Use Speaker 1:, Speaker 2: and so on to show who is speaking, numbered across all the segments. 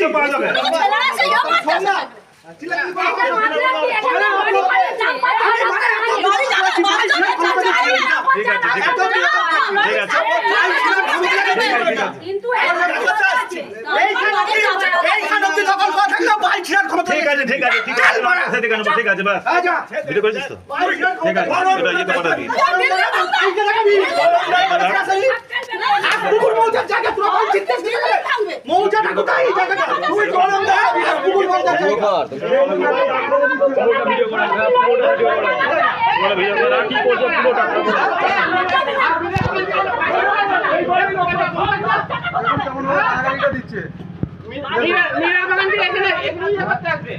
Speaker 1: তো পাওয়া যাবে। ঠিক আছে বাস ভিডিও করেছিস তো ঠিক আছে এটা ইয়ে তো পাঠা দিই মৌজাটা কোথায় এই জায়গাটা তুই গরম দা কুকুর মৌজা জায়গা ভিডিও করা ভিডিও করা কি করছো পুরোটা দিচ্ছে মিরা বাগান থেকে এখানে করতে আসবে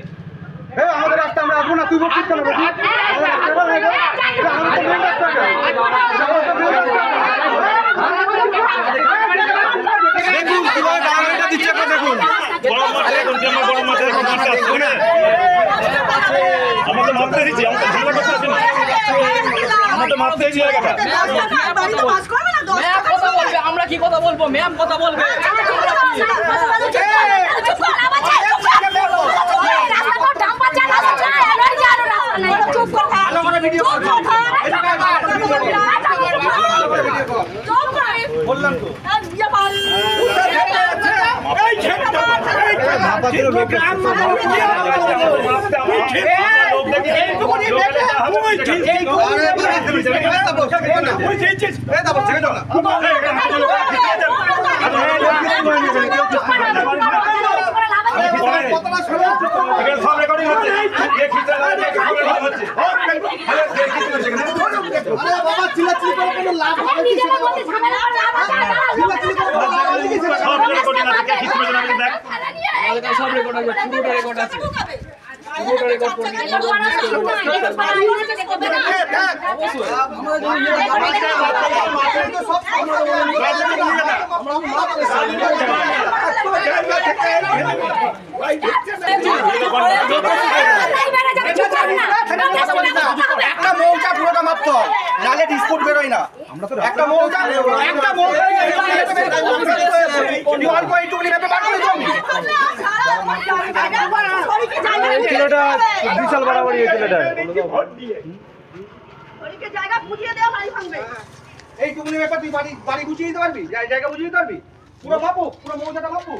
Speaker 1: আমাদের রাস্তা আমরা আসবো না তুই বলছিস কেন আমাদের রাস্তা দেখুন ডাঙাটা দিচ্ছে দেখুন গরম মাঠে আমাকে মারতে দিচ্ছি আমাকে মারতে দিচ্ছি
Speaker 2: আমরা কি কথা বলবো ম্যাম কথা বলবে
Speaker 1: বললাম তো সব রেকর্ডিং হচ্ছে বাবা চিল্লাচিল্লি করে কোনো লাভ হবে কি সব রেকর্ডিং আছে কে কিছু না দেখ আমাদের সব রেকর্ড আছে পুরোটা রেকর্ড আছে পুরোটা রেকর্ড করতে একটা মৌজা পুরোটা মাপত নালে ডিসপুট বেরোয় না একটা মৌজা অল্প এইটুকুনি ব্যাপার বার করে দাও কিলোটা বিশাল বাড়াবাড়ি হয়েছিল এইটুকুনি ব্যাপার তুই বাড়ি বুঝিয়ে দিতে পারবি জায়গা বুঝিয়ে দিতে পারবি পুরো মাপো পুরো মৌজাটা মাপো